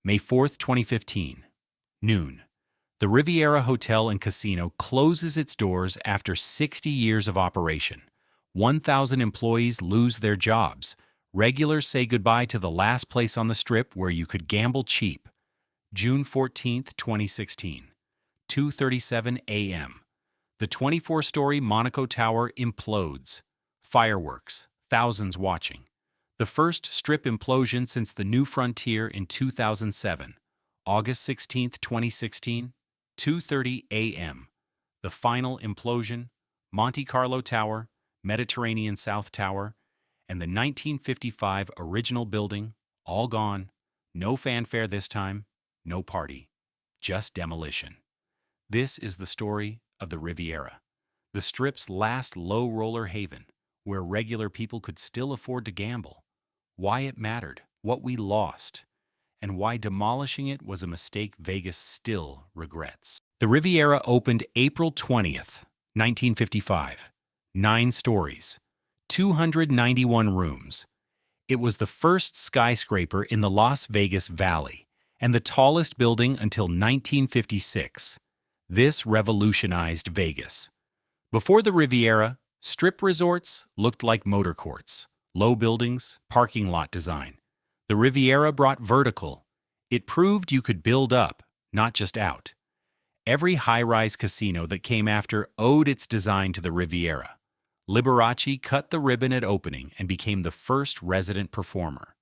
May 4, 2015. Noon. The Riviera Hotel and Casino closes its doors after 60 years of operation. 1,000 employees lose their jobs. Regulars say goodbye to the last place on the Strip where you could gamble cheap. June 14, 2016. 2:37 a.m. The 24-story Monaco Tower implodes. Fireworks, thousands watching. The first Strip implosion since the New Frontier in 2007. August 16, 2016. 2:30 a.m. The final implosion, Monte Carlo Tower, Mediterranean South Tower, and the 1955 original building, all gone. No fanfare this time, no party, just demolition. This is the story of the Riviera, the Strip's last low-roller haven, where regular people could still afford to gamble. Why it mattered, what we lost, and why demolishing it was a mistake Vegas still regrets. The Riviera opened April 20th, 1955. 9 stories, 291 rooms. It was the first skyscraper in the Las Vegas Valley and the tallest building until 1956. This revolutionized Vegas. Before the Riviera, Strip resorts looked like motor courts, low buildings, parking lot design. The Riviera brought vertical. It proved you could build up, not just out. Every high-rise casino that came after owed its design to the Riviera. Liberace cut the ribbon at opening and became the first resident performer.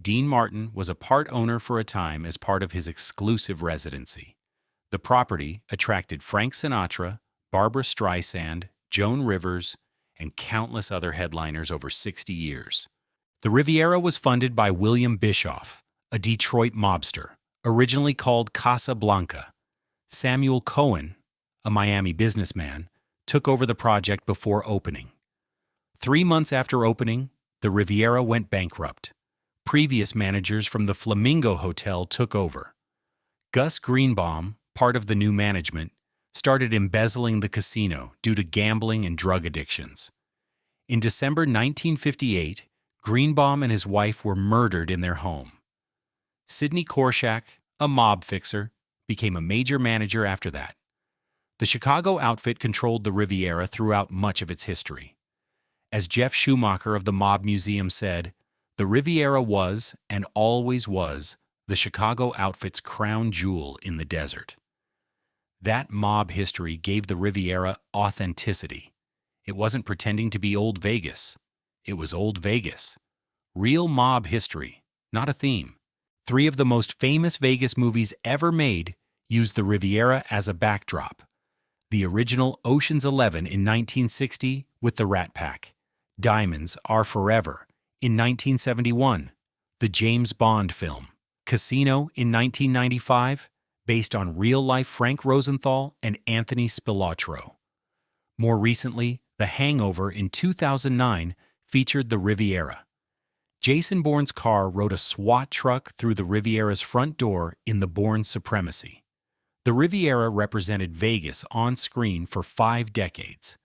Dean Martin was a part owner for a time as part of his exclusive residency. The property attracted Frank Sinatra, Barbra Streisand, Joan Rivers, and countless other headliners over 60 years. The Riviera was funded by William Bischoff, a Detroit mobster, originally called Casa Blanca. Samuel Cohen, a Miami businessman, took over the project before opening. 3 months after opening, the Riviera went bankrupt. Previous managers from the Flamingo Hotel took over. Gus Greenbaum, part of the new management, started embezzling the casino due to gambling and drug addictions. In December 1958, Greenbaum and his wife were murdered in their home. Sidney Korshak, a mob fixer, became a major manager after that. The Chicago outfit controlled the Riviera throughout much of its history. As Jeff Schumacher of the Mob Museum said, the Riviera was, and always was, the Chicago outfit's crown jewel in the desert. That mob history gave the Riviera authenticity. It wasn't pretending to be old Vegas. It was old Vegas. Real mob history, not a theme. 3 of the most famous Vegas movies ever made used the Riviera as a backdrop. The original Ocean's 11 in 1960 with the Rat Pack. Diamonds Are Forever in 1971. The James Bond film. Casino in 1995, based on real-life Frank Rosenthal and Anthony Spilotro. More recently, The Hangover in 2009 featured the Riviera. Jason Bourne's car rode a SWAT truck through the Riviera's front door in The Bourne Supremacy. The Riviera represented Vegas on screen for 5 decades.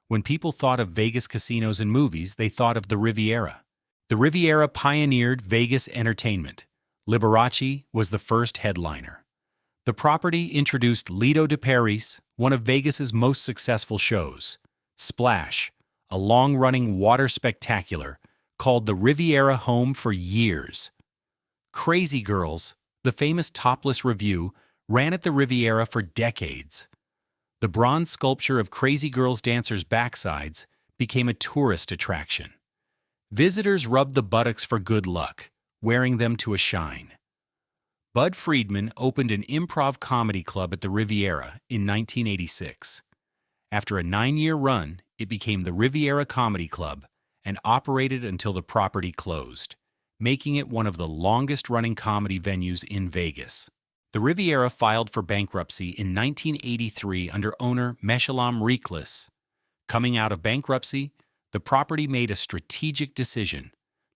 When people thought of Vegas casinos and movies, they thought of the Riviera. The Riviera pioneered Vegas entertainment. Liberace was the first headliner. The property introduced Lido de Paris, one of Vegas's most successful shows. Splash, a long-running water spectacular, called the Riviera home for years. Crazy Girls, the famous topless revue, ran at the Riviera for decades. The bronze sculpture of Crazy Girls dancers' backsides became a tourist attraction. Visitors rubbed the buttocks for good luck, wearing them to a shine. Bud Friedman opened an improv comedy club at the Riviera in 1986. After a 9-year run, it became the Riviera Comedy Club and operated until the property closed, making it one of the longest-running comedy venues in Vegas. The Riviera filed for bankruptcy in 1983 under owner Meshulam Riklis. Coming out of bankruptcy, the property made a strategic decision: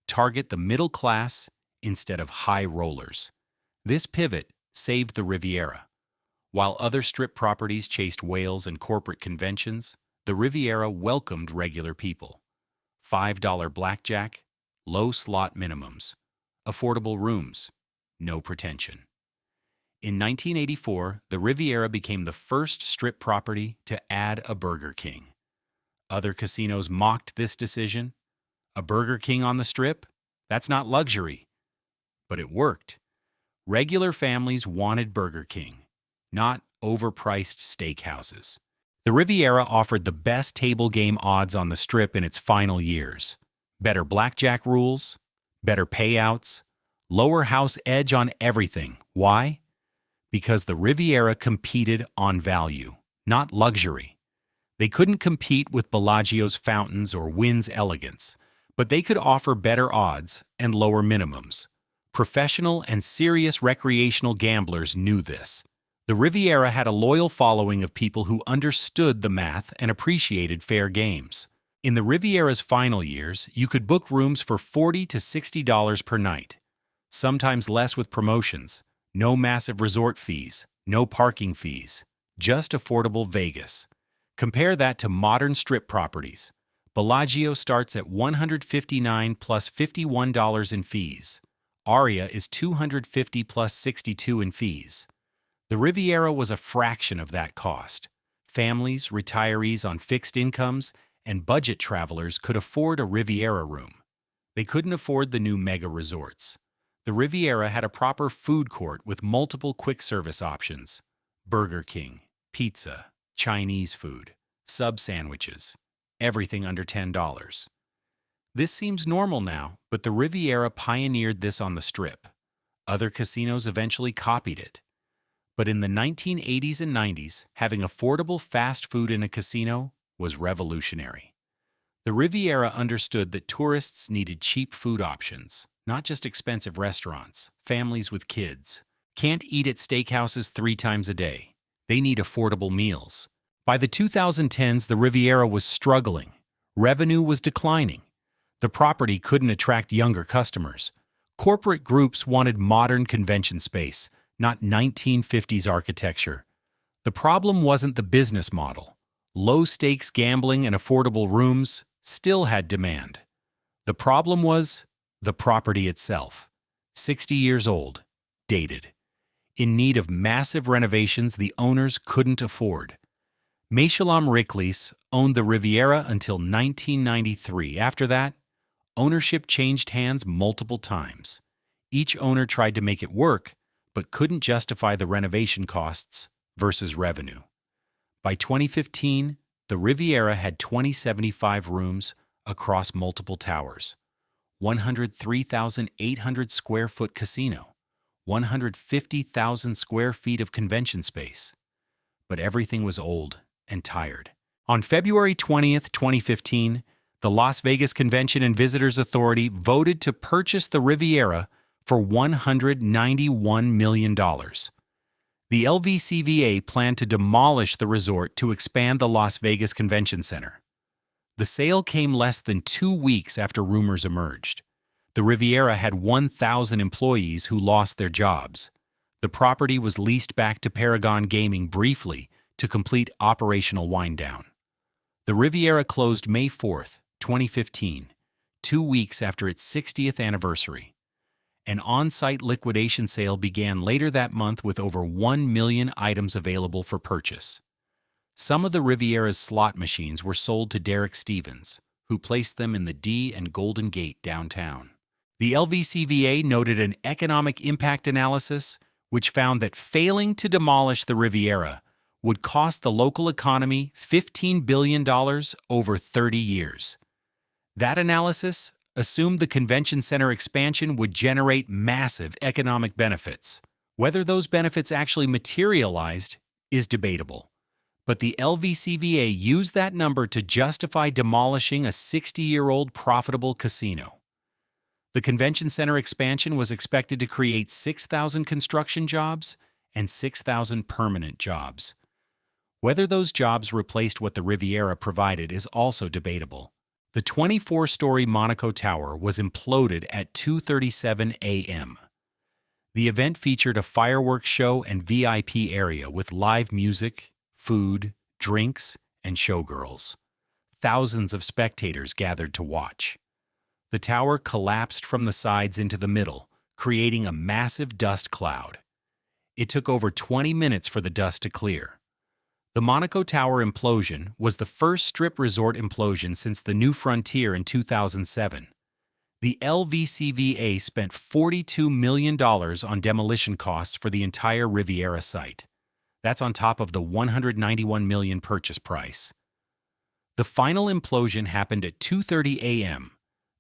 target the middle class instead of high rollers. This pivot saved the Riviera. While other Strip properties chased whales and corporate conventions, the Riviera welcomed regular people. $5 blackjack, low slot minimums, affordable rooms, no pretension. In 1984, the Riviera became the first Strip property to add a Burger King. Other casinos mocked this decision. A Burger King on the Strip? That's not luxury. But it worked. Regular families wanted Burger King, not overpriced steakhouses. The Riviera offered the best table game odds on the Strip in its final years. Better blackjack rules, better payouts, lower house edge on everything. Why? Because the Riviera competed on value, not luxury. They couldn't compete with Bellagio's fountains or Wynn's elegance, but they could offer better odds and lower minimums. Professional and serious recreational gamblers knew this. The Riviera had a loyal following of people who understood the math and appreciated fair games. In the Riviera's final years, you could book rooms for $40 to $60 per night, sometimes less with promotions. No massive resort fees, no parking fees, just affordable Vegas. Compare that to modern Strip properties. Bellagio starts at $159 plus $51 in fees. Aria is $250 plus $62 in fees. The Riviera was a fraction of that cost. Families, retirees on fixed incomes, and budget travelers could afford a Riviera room. They couldn't afford the new mega resorts. The Riviera had a proper food court with multiple quick-service options: Burger King, pizza, Chinese food, sub sandwiches, everything under $10. This seems normal now, but the Riviera pioneered this on the Strip. Other casinos eventually copied it. But in the 1980s and 90s, having affordable fast food in a casino was revolutionary. The Riviera understood that tourists needed cheap food options, not just expensive restaurants. Families with kids can't eat at steakhouses 3 times a day. They need affordable meals. By the 2010s, the Riviera was struggling. Revenue was declining. The property couldn't attract younger customers. Corporate groups wanted modern convention space, not 1950s architecture. The problem wasn't the business model. Low-stakes gambling and affordable rooms still had demand. The problem was the property itself. 60 years old, dated. In need of massive renovations the owners couldn't afford. Meshulam Riklis owned the Riviera until 1993. After that, ownership changed hands multiple times. Each owner tried to make it work, but couldn't justify the renovation costs versus revenue. By 2015, the Riviera had 2,075 rooms across multiple towers, 103,800 square foot casino, 150,000 square feet of convention space. But everything was old and tired. On February 20th, 2015, the Las Vegas Convention and Visitors Authority voted to purchase the Riviera for $191 million. The LVCVA planned to demolish the resort to expand the Las Vegas Convention Center. The sale came less than 2 weeks after rumors emerged. The Riviera had 1,000 employees who lost their jobs. The property was leased back to Paragon Gaming briefly to complete operational wind-down. The Riviera closed May 4th, 2015, 2 weeks after its 60th anniversary. An on-site liquidation sale began later that month with over 1 million items available for purchase. Some of the Riviera's slot machines were sold to Derek Stevens, who placed them in the D and Golden Gate downtown. The LVCVA noted an economic impact analysis which found that failing to demolish the Riviera would cost the local economy $15 billion over 30 years. That analysis assumed the convention center expansion would generate massive economic benefits. Whether those benefits actually materialized is debatable. But the LVCVA used that number to justify demolishing a 60-year-old profitable casino. The convention center expansion was expected to create 6,000 construction jobs and 6,000 permanent jobs. Whether those jobs replaced what the Riviera provided is also debatable. The 24-story Monaco Tower was imploded at 2:37 a.m. The event featured a fireworks show and VIP area with live music, food, drinks, and showgirls. Thousands of spectators gathered to watch. The tower collapsed from the sides into the middle, creating a massive dust cloud. It took over 20 minutes for the dust to clear. The Monaco Tower implosion was the first strip resort implosion since the New Frontier in 2007. The LVCVA spent $42 million on demolition costs for the entire Riviera site. That's on top of the $191 million purchase price. The final implosion happened at 2:30 a.m.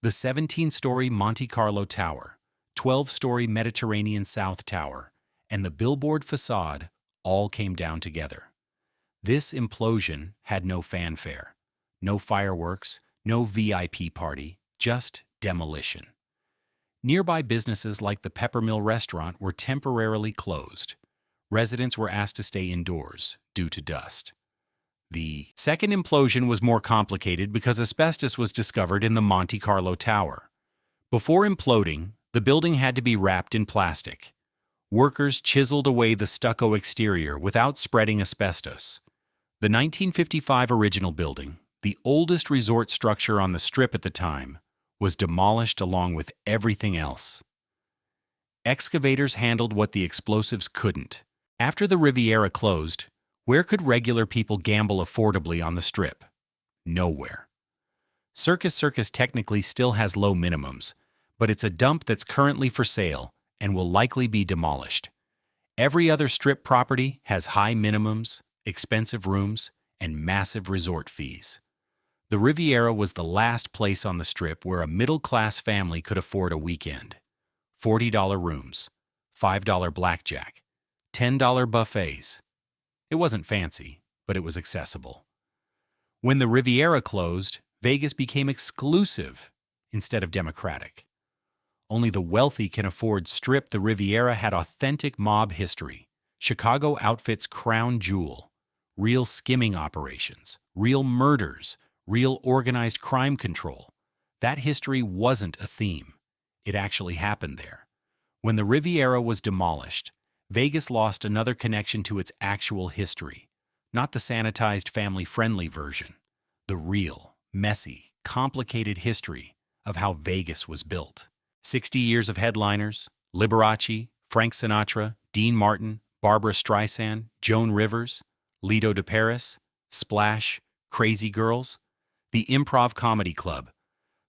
The 17-story Monte Carlo Tower, 12-story Mediterranean South Tower, and the billboard facade all came down together. This implosion had no fanfare, no fireworks, no VIP party, just demolition. Nearby businesses like the Peppermill restaurant were temporarily closed. Residents were asked to stay indoors due to dust. The second implosion was more complicated because asbestos was discovered in the Monte Carlo Tower. Before imploding, the building had to be wrapped in plastic. Workers chiseled away the stucco exterior without spreading asbestos. The 1955 original building, the oldest resort structure on the Strip at the time, was demolished along with everything else. Excavators handled what the explosives couldn't. After the Riviera closed, where could regular people gamble affordably on the Strip? Nowhere. Circus technically still has low minimums, but it's a dump that's currently for sale and will likely be demolished. Every other Strip property has high minimums, expensive rooms, and massive resort fees. The Riviera was the last place on the Strip where a middle-class family could afford a weekend. $40 rooms, $5 blackjack, $10 buffets. It wasn't fancy, but it was accessible. When the Riviera closed, Vegas became exclusive instead of democratic. Only the wealthy can afford Strip. The Riviera had authentic mob history. Chicago outfits crown jewel. Real skimming operations, real murders, real organized crime control. That history wasn't a theme. It actually happened there. When the Riviera was demolished, Vegas lost another connection to its actual history, not the sanitized family-friendly version, the real, messy, complicated history of how Vegas was built. 60 years of headliners, Liberace, Frank Sinatra, Dean Martin, Barbra Streisand, Joan Rivers, Lido de Paris, Splash, Crazy Girls, the Improv Comedy Club.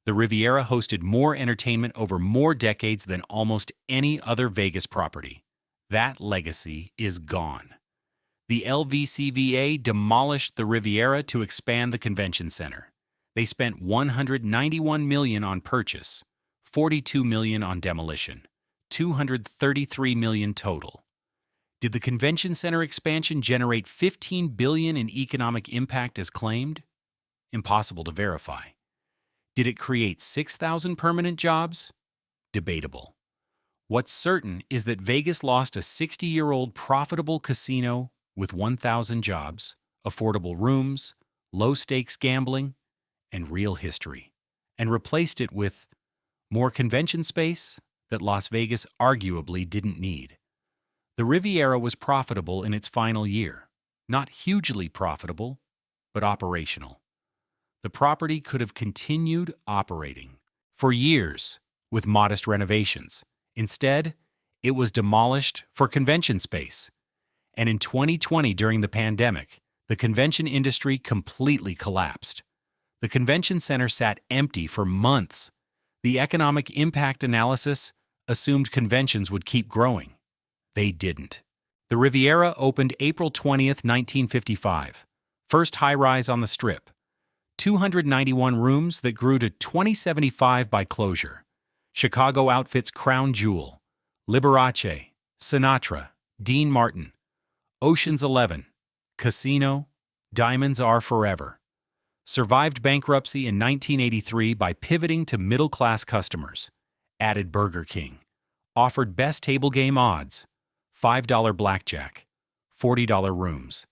The Riviera hosted more entertainment over more decades than almost any other Vegas property. That legacy is gone. The LVCVA demolished the Riviera to expand the convention center. They spent $191 million on purchase, $42 million on demolition, $233 million total. Did the convention center expansion generate $15 billion in economic impact as claimed? Impossible to verify. Did it create 6,000 permanent jobs? Debatable. What's certain is that Vegas lost a 60-year-old profitable casino with 1,000 jobs, affordable rooms, low-stakes gambling, and real history, and replaced it with more convention space that Las Vegas arguably didn't need. The Riviera was profitable in its final year, not hugely profitable, but operational. The property could have continued operating for years with modest renovations. Instead, it was demolished for convention space. And in 2020, during the pandemic, the convention industry completely collapsed. The convention center sat empty for months. The economic impact analysis assumed conventions would keep growing. They didn't. The Riviera opened April 20th, 1955. First high-rise on the Strip. 291 rooms that grew to 2075 by closure. Chicago outfits crown jewel. Liberace, Sinatra, Dean Martin. Ocean's 11. Casino. Diamonds Are Forever. Survived bankruptcy in 1983 by pivoting to middle-class customers. Added Burger King. Offered best table game odds. $5 blackjack. $40 rooms.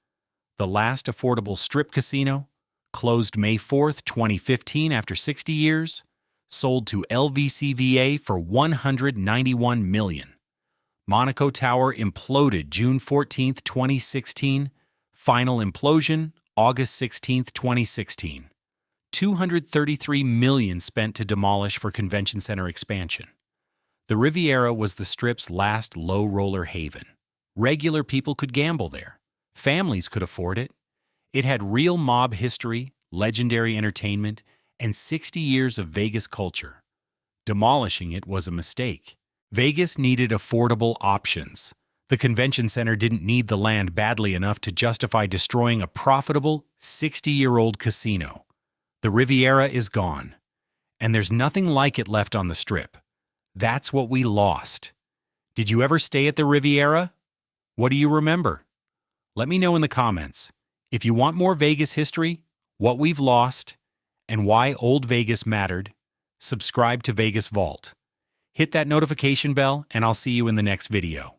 The last affordable Strip casino. Closed May 4th, 2015 after 60 years. Sold to LVCVA for $191 million. Monaco Tower imploded June 14, 2016. Final implosion, August 16, 2016. $233 million spent to demolish for convention center expansion. The Riviera was the Strip's last low-roller haven. Regular people could gamble there. Families could afford it. It had real mob history, legendary entertainment, and 60 years of Vegas culture. Demolishing it was a mistake. Vegas needed affordable options. The convention center didn't need the land badly enough to justify destroying a profitable 60-year-old casino. The Riviera is gone, and there's nothing like it left on the Strip. That's what we lost. Did you ever stay at the Riviera? What do you remember? Let me know in the comments. If you want more Vegas history, what we've lost, and why Old Vegas mattered, subscribe to Vegas Vault. Hit that notification bell, and I'll see you in the next video.